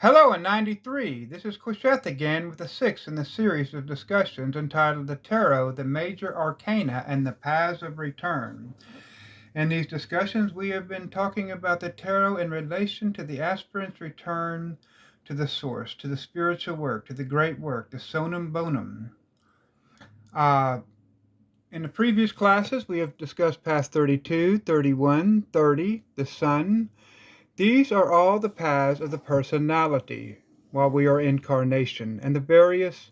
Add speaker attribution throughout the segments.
Speaker 1: Hello in 93. This is Qesheth again with the sixth in the series of discussions entitled The Tarot, the Major Arcana, and the Paths of Return. In these discussions, we have been talking about the tarot in relation to the aspirant's return to the source, to the spiritual work, to the great work, the sonum bonum. In the previous classes, we have discussed path 32, 31, 30, the sun. These are all the paths of the personality while we are incarnation and the various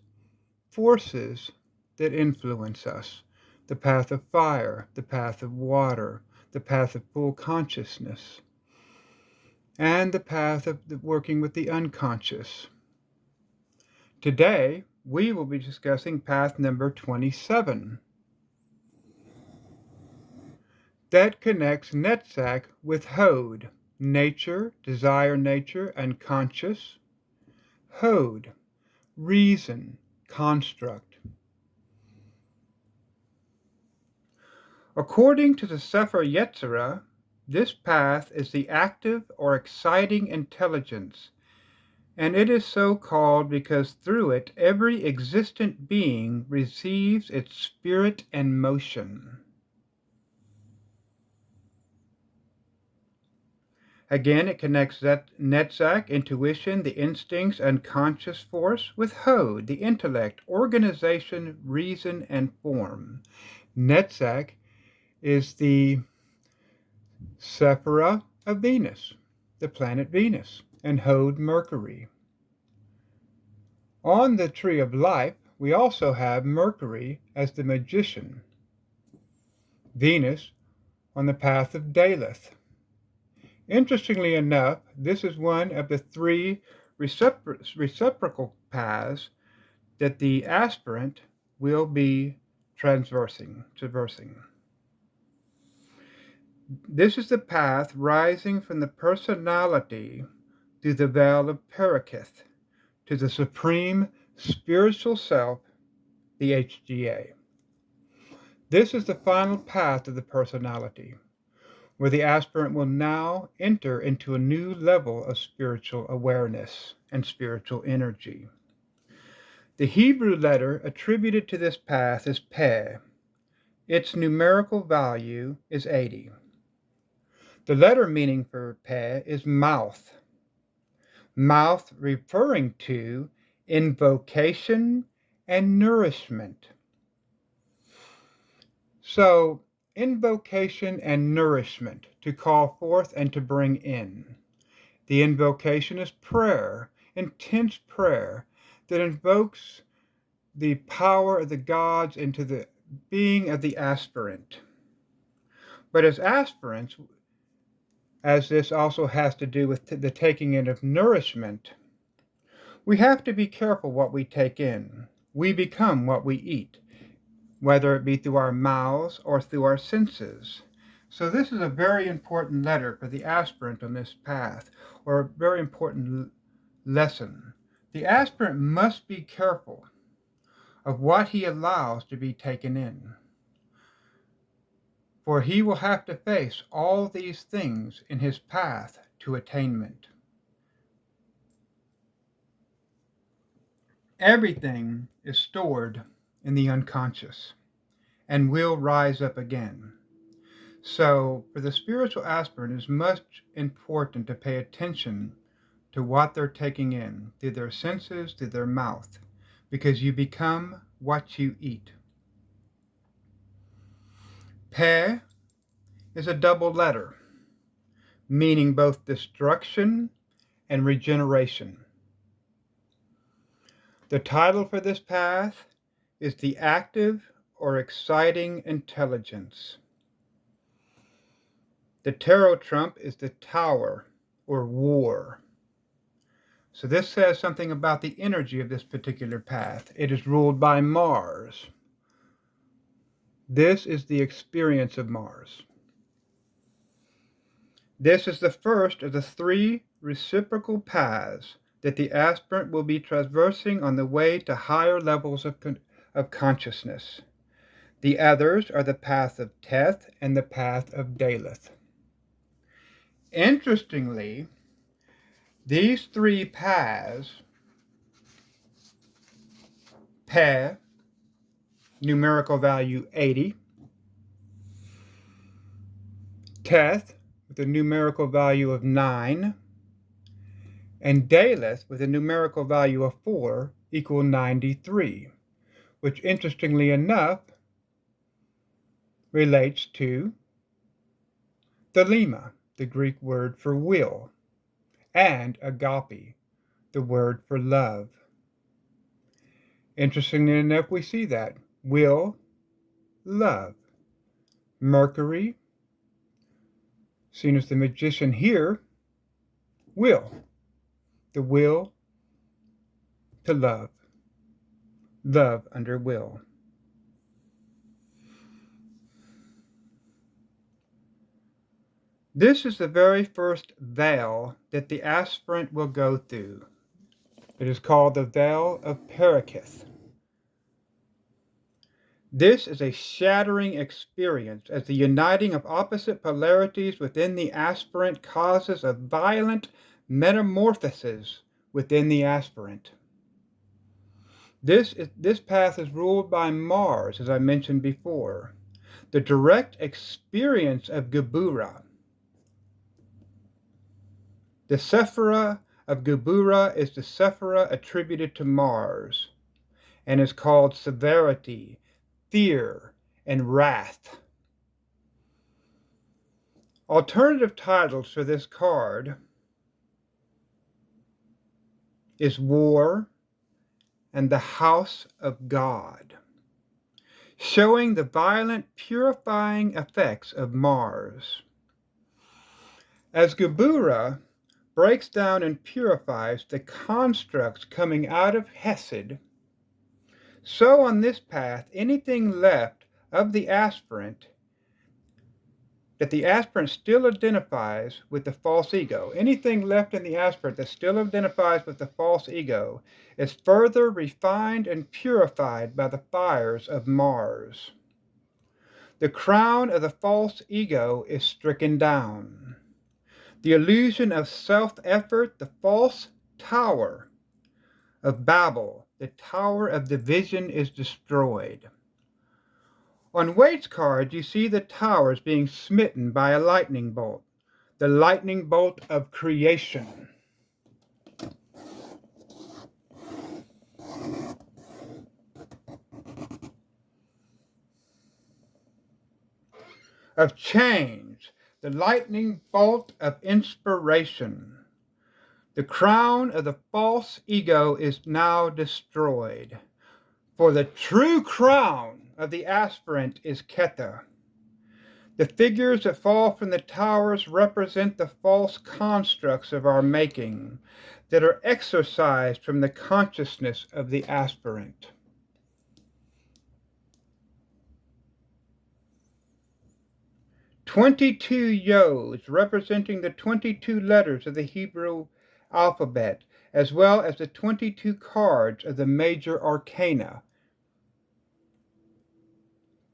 Speaker 1: forces that influence us. The path of fire, the path of water, the path of full consciousness, and the path of working with the unconscious. Today, we will be discussing path number 27. That connects Netzach with Hod, nature, desire nature, unconscious. Hod, reason, construct. According to the Sefer Yetzirah, this path is the active or exciting intelligence, and it is so called because through it every existent being receives its spirit and motion. Again, it connects Netzach, intuition, the instincts, unconscious force, with Hod, the intellect, organization, reason, and form. Netzach is the Sephira of Venus, the planet Venus, and Hod Mercury. On the Tree of Life, we also have Mercury as the magician, Venus on the path of Daleth. Interestingly enough, this is one of the three reciprocal paths that the aspirant will be traversing. This is the path rising from the personality through the Veil of Pericus to the supreme spiritual self, the HGA. This is the final path of the personality, where the aspirant will now enter into a new level of spiritual awareness and spiritual energy. The Hebrew letter attributed to this path is Peh. Its numerical value is 80. The letter meaning for Peh is mouth. Mouth referring to invocation and nourishment. So, invocation and nourishment, to call forth and to bring in. The invocation is prayer, intense prayer that invokes the power of the gods into the being of the aspirant. But as aspirants, as this also has to do with the taking in of nourishment, we have to be careful what we take in. We become what we eat, whether it be through our mouths or through our senses. So this is a very important letter for the aspirant on this path, or a very important lesson. The aspirant must be careful of what he allows to be taken in, for he will have to face all these things in his path to attainment. Everything is stored in the unconscious and will rise up again. So, for the spiritual aspirant, it is much important to pay attention to what they're taking in through their senses, through their mouth, because you become what you eat. Peh is a double letter, meaning both destruction and regeneration. The title for this path is The Active or Exciting Intelligence. The tarot trump is the Tower or War. So this says something about the energy of this particular path. It is ruled by Mars. This is the experience of Mars. This is the first of the three reciprocal paths that the aspirant will be traversing on the way to higher levels of consciousness. The others are the path of Teth and the path of Daleth. Interestingly, These three paths, Pe, numerical value 80, Teth, with a numerical value of 9, and Daleth, with a numerical value of 4, equal 93, which interestingly enough relates to thelema, the Greek word for will, and agape, the word for love. Interestingly enough, we see that. Will, love. Mercury, seen as the magician here, will. The will to love. Love under will. This is the very first veil that the aspirant will go through. It is called the Veil of Pericus. This is a shattering experience as the uniting of opposite polarities within the aspirant causes a violent metamorphosis within the aspirant. This path is ruled by Mars, as I mentioned before. The direct experience of Gebura. The Sephira of Gebura is the Sephira attributed to Mars, and is called severity, fear, and wrath. Alternative titles for this card is War and the House of God, showing the violent purifying effects of Mars. As Gebura breaks down and purifies the constructs coming out of Hesed, so on this path, anything left of the aspirant that the aspirant still identifies with the false ego, anything left in the aspirant that still identifies with the false ego, is further refined and purified by the fires of Mars. The crown of the false ego is stricken down. The illusion of self-effort, the false tower of Babel, the tower of division, is destroyed. On Waite's card, you see the towers being smitten by a lightning bolt, the lightning bolt of creation. Of change, the lightning bolt of inspiration. The crown of the false ego is now destroyed, for the true crown of the aspirant is Qesheth. The figures that fall from the towers represent the false constructs of our making that are exorcised from the consciousness of the aspirant. "22 yods representing the 22 letters of the Hebrew alphabet, as well as the 22 cards of the Major Arcana,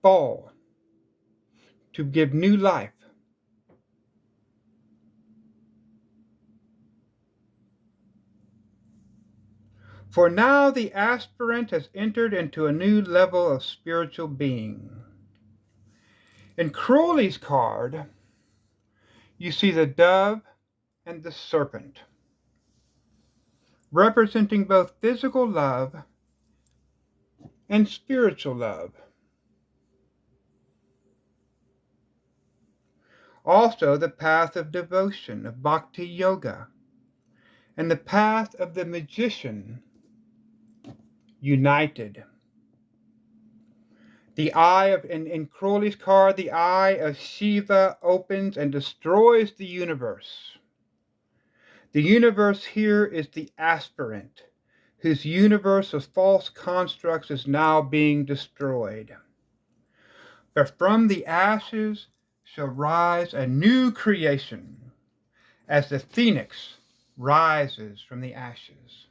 Speaker 1: fall to give new life. For now the aspirant has entered into a new level of spiritual being." In Crowley's card, you see the dove and the serpent, representing both physical love and spiritual love. Also the path of devotion, of bhakti yoga, and the path of the magician united. The eye of, in Crowley's card, the eye of Shiva opens and destroys the universe. The universe here is the aspirant, whose universe of false constructs is now being destroyed. But from the ashes shall rise a new creation, as the phoenix rises from the ashes.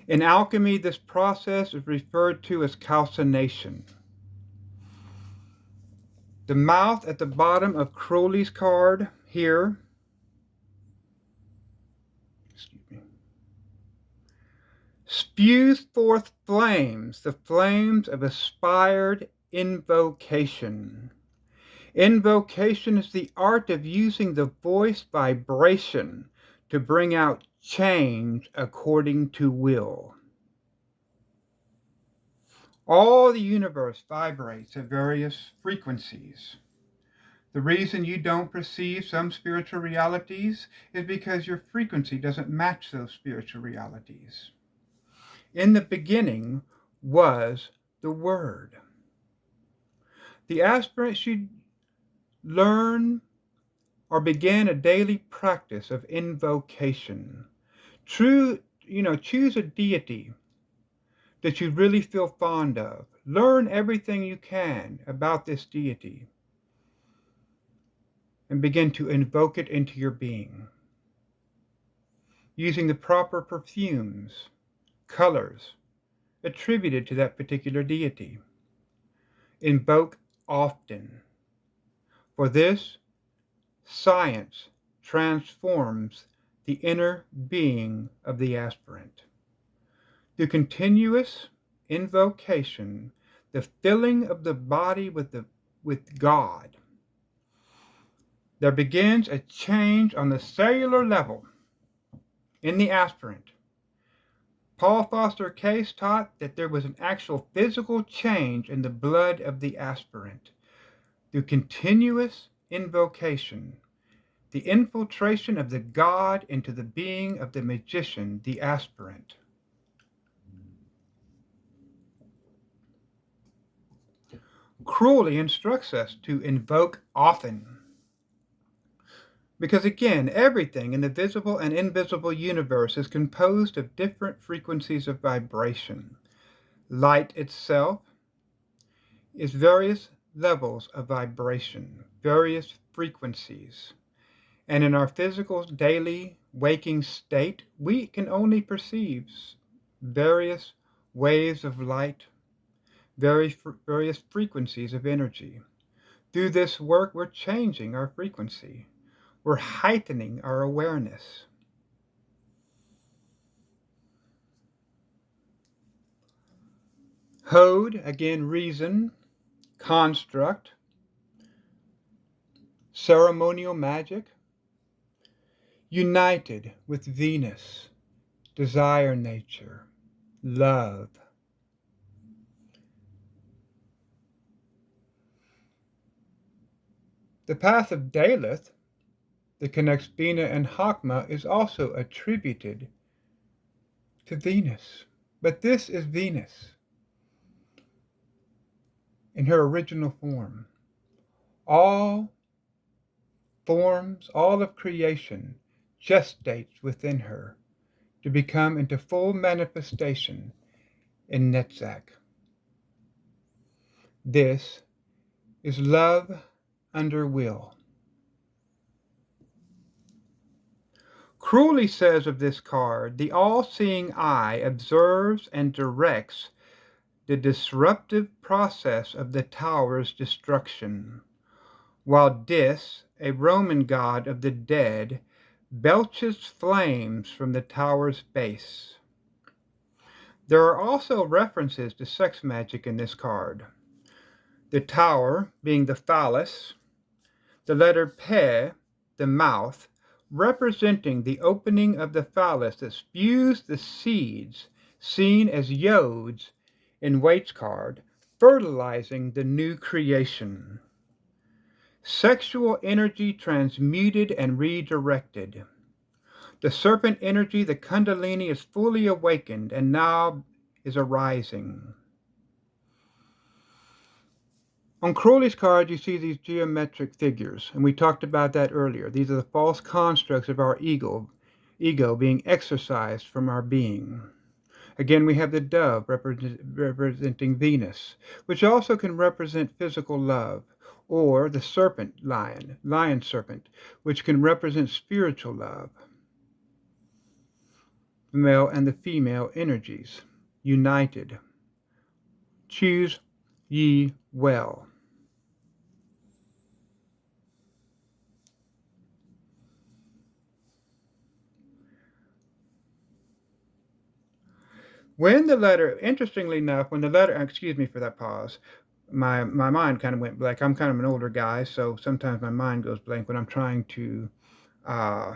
Speaker 1: In alchemy, this process is referred to as calcination. The mouth at the bottom of Crowley's card here spews forth flames, the flames of aspired invocation. Invocation is the art of using the voice vibration to bring out change according to will. All the universe vibrates at various frequencies. The reason you don't perceive some spiritual realities is because your frequency doesn't match those spiritual realities. In the beginning was the Word. The aspirant should learn or begin a daily practice of invocation. Choose a deity that you really feel fond of. Learn everything you can about this deity and begin to invoke it into your being. Using the proper perfumes, colors attributed to that particular deity. Invoke often. For this, science transforms the inner being of the aspirant. Through continuous invocation, the filling of the body with God, there begins a change on the cellular level in the aspirant. Paul Foster Case taught that there was an actual physical change in the blood of the aspirant. Through continuous invocation, the infiltration of the God into the being of the magician, the aspirant. Cruelly instructs us to invoke often. Because again, everything in the visible and invisible universe is composed of different frequencies of vibration. Light itself is various levels of vibration, various frequencies. And in our physical daily waking state, we can only perceive various waves of light, various frequencies of energy. Through this work, we're changing our frequency. We're heightening our awareness. Hode, again, reason, construct, ceremonial magic, united with Venus, desire nature, love. The path of Daleth that connects Bina and Hakma is also attributed to Venus. But this is Venus in her original form. All forms, all of creation gestates within her to become into full manifestation in Netzach. This is love under will. Cruelly says of this card, the all-seeing eye observes and directs the disruptive process of the tower's destruction, while Dis, a Roman god of the dead, belches flames from the tower's base. There are also references to sex magic in this card. The tower being the phallus, the letter Pe, the mouth, representing the opening of the phallus that spews the seeds seen as yods in Waite's card, fertilizing the new creation. Sexual energy transmuted and redirected. The serpent energy, the Kundalini, is fully awakened and now is arising. On Crowley's card, you see these geometric figures, and we talked about that earlier. These are the false constructs of our ego being exorcised from our being. Again, we have the dove representing Venus, which also can represent physical love, or the serpent lion serpent, which can represent spiritual love. The male and the female energies, united. Choose ye well. When the letter, interestingly enough, when the letter, excuse me for that pause, my mind kind of went blank. I'm kind of an older guy, so sometimes my mind goes blank when I'm trying to uh,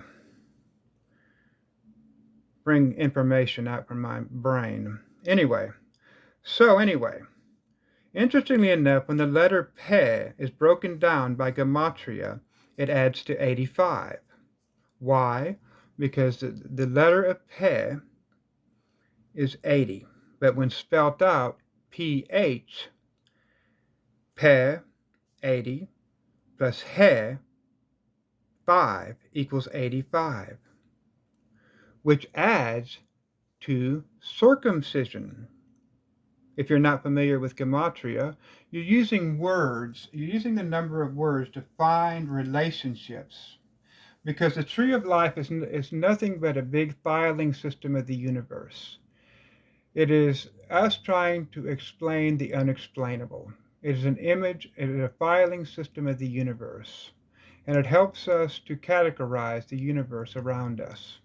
Speaker 1: bring information out from my brain. Anyway, interestingly enough, when the letter Pe is broken down by gematria, it adds to 85. Why? Because the letter of Pe is 80, but when spelled out, PH, Pe, 80, plus He, 5, equals 85, which adds to circumcision. If you're not familiar with gematria, you're using the number of words to find relationships. Because the tree of life is nothing but a big filing system of the universe. It is us trying to explain the unexplainable. It is it is a filing system of the universe. And it helps us to categorize the universe around us.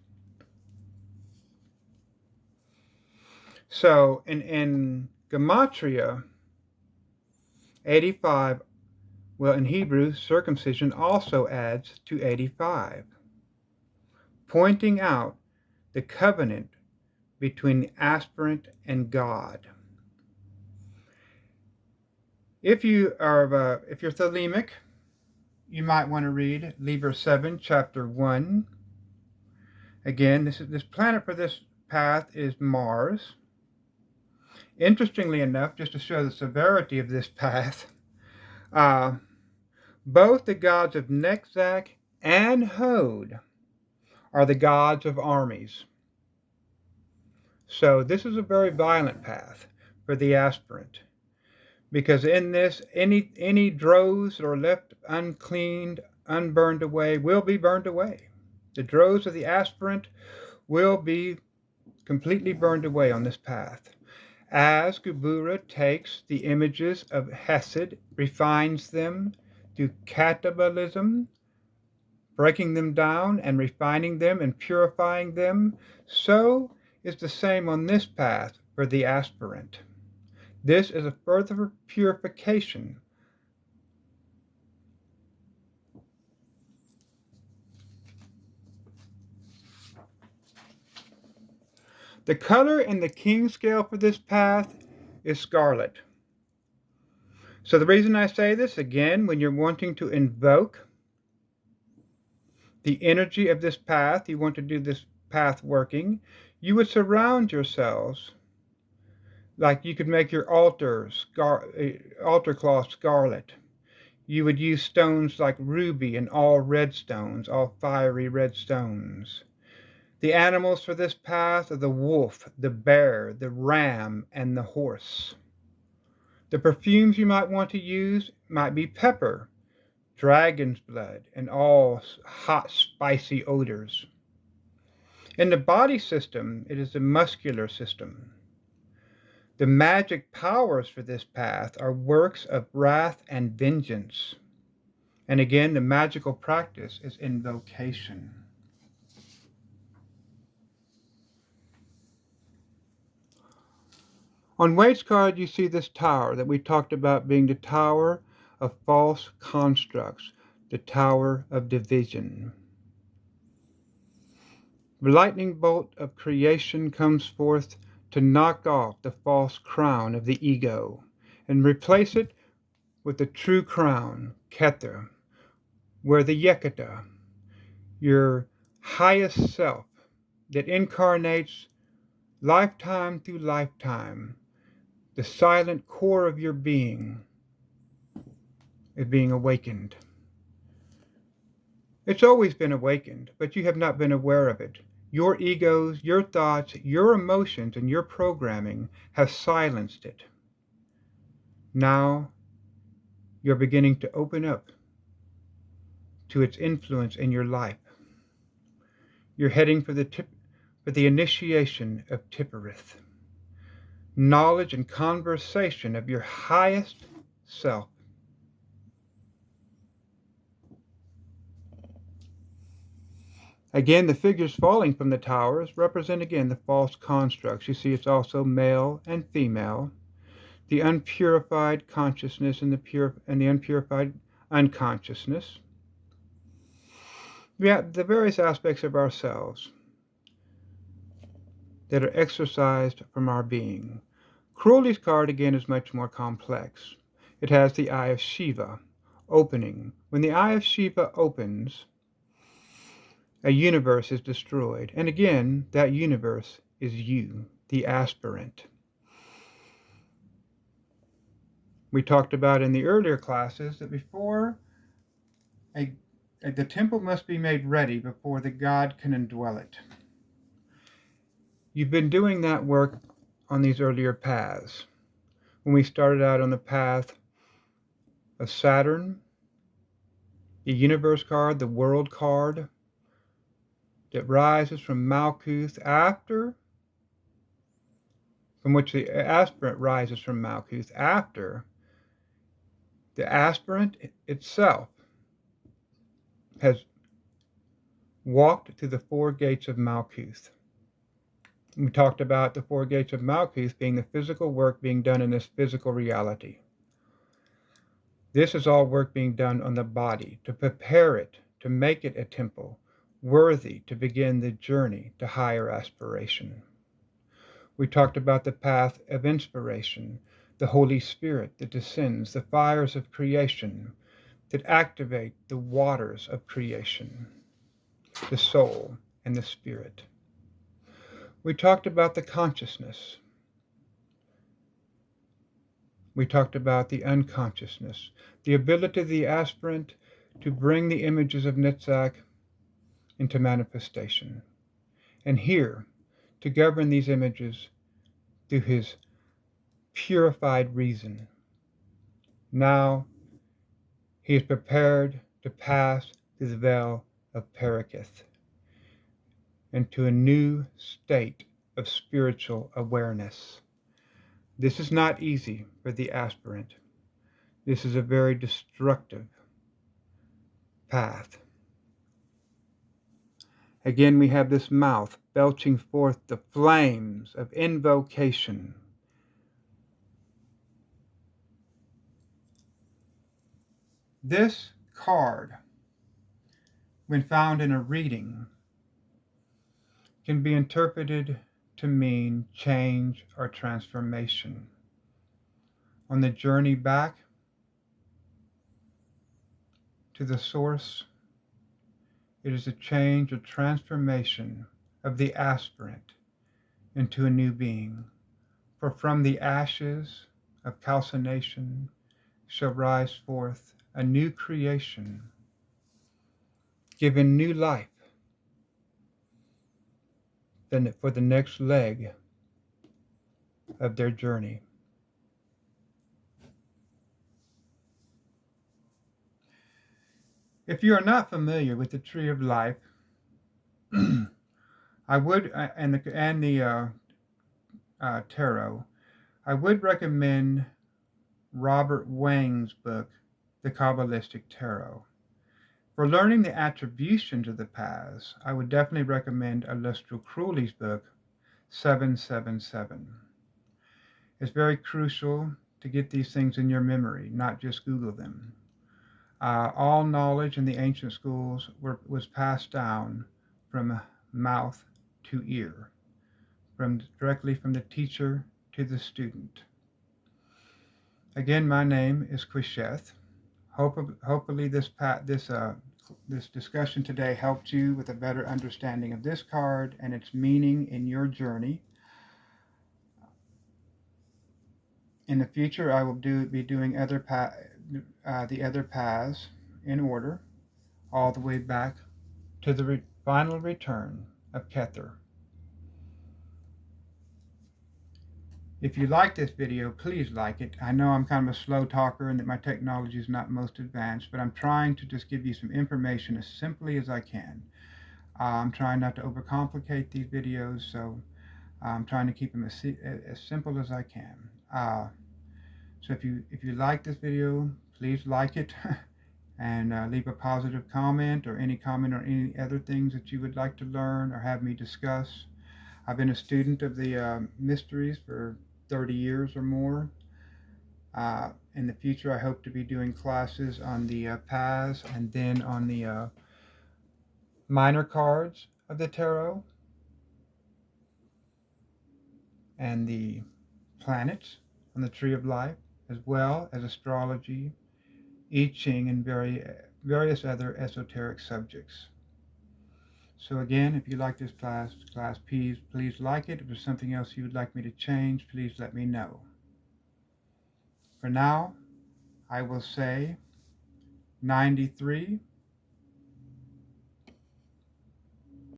Speaker 1: So in gematria, 85, well, in Hebrew, circumcision also adds to 85, pointing out the covenant between the aspirant and God. If you're thelemic, you might want to read Liber 7, chapter 1. Again, this planet for this path is Mars. Interestingly enough, just to show the severity of this path, both the gods of Nexac and Hod are the gods of armies. So this is a very violent path for the aspirant, because in this, any droves that are left uncleaned, unburned away, will be burned away. The droves of the aspirant will be completely burned away on this path. As Gubura takes the images of Hesed, refines them through catabolism, breaking them down and refining them and purifying them, so is the same on this path for the aspirant. This is a further purification. The color in the king scale for this path is scarlet. So the reason I say this, again, when you're wanting to invoke the energy of this path, you want to do this path working, you would surround yourselves, like you could make your altar cloth scarlet. You would use stones like ruby and all red stones, all fiery red stones. The animals for this path are the wolf, the bear, the ram, and the horse. The perfumes you might want to use might be pepper, dragon's blood, and all hot, spicy odors. In the body system, it is the muscular system. The magic powers for this path are works of wrath and vengeance. And again, the magical practice is invocation. On Waite's card, you see this tower that we talked about being the tower of false constructs, the tower of division. The lightning bolt of creation comes forth to knock off the false crown of the ego and replace it with the true crown, Kether, where the Yekata, your highest self that incarnates lifetime through lifetime, the silent core of your being, is being awakened. It's always been awakened, but you have not been aware of it. Your egos, your thoughts, your emotions, and your programming have silenced it. Now you're beginning to open up to its influence in your life. You're heading for the initiation of Tipperith, knowledge and conversation of your highest self. Again, the figures falling from the towers represent again the false constructs. You see, it's also male and female, the unpurified consciousness and the unpurified unconsciousness. We have the various aspects of ourselves that are exercised from our being. Cruelty's card again is much more complex. It has the eye of Shiva opening. When the eye of Shiva opens, a universe is destroyed. And again, that universe is you, the aspirant. We talked about in the earlier classes that the temple must be made ready before the god can indwell it. You've been doing that work on these earlier paths. When we started out on the path of Saturn, the universe card, the world card, that rises from Malkuth from which the aspirant rises from Malkuth after the aspirant itself has walked through the four gates of Malkuth. We talked about the four gates of Malkuth being the physical work being done in this physical reality. This is all work being done on the body to prepare it, to make it a temple, worthy to begin the journey to higher aspiration. We talked about the path of inspiration, the Holy Spirit that descends, the fires of creation that activate the waters of creation, the soul and the spirit. We talked about the consciousness. We talked about the unconsciousness, the ability of the aspirant to bring the images of Netzach into manifestation, and here to govern these images through his purified reason. Now he is prepared to pass through the Veil of Pericus into a new state of spiritual awareness. This is not easy for the aspirant. This is a very destructive path. Again, we have this mouth belching forth the flames of invocation. This card, when found in a reading, can be interpreted to mean change or transformation. On the journey back to the source, it is a change or transformation of the aspirant into a new being. For from the ashes of calcination shall rise forth a new creation, given new life for the next leg of their journey. If you are not familiar with the Tree of Life, I would, and the tarot, I would recommend Robert Wang's book, The Kabbalistic Tarot. For learning the attributions of the paths, I would definitely recommend Aleister Crowley's book, 777. It's very crucial to get these things in your memory, not just Google them. All knowledge in the ancient schools was passed down from mouth to ear, directly from the teacher to the student. Again, my name is Qesheth. Hopefully this discussion today helped you with a better understanding of this card and its meaning in your journey. In the future, I will be doing the other paths in order, all the way back to the final return of Kether. If you like this video, please like it. I know I'm kind of a slow talker and that my technology is not most advanced, but I'm trying to just give you some information as simply as I can. I'm trying not to overcomplicate these videos, so I'm trying to keep them as simple as I can. So if you like this video, please like it and leave a positive comment or any comment on any other things that you would like to learn or have me discuss. I've been a student of the mysteries for 30 years or more. In the future, I hope to be doing classes on the paths and then on the minor cards of the tarot and the planets on the tree of life, as well as astrology, I Ching, and various other esoteric subjects. So again, if you like this class, please like it. If there's something else you would like me to change, please let me know. For now, I will say 93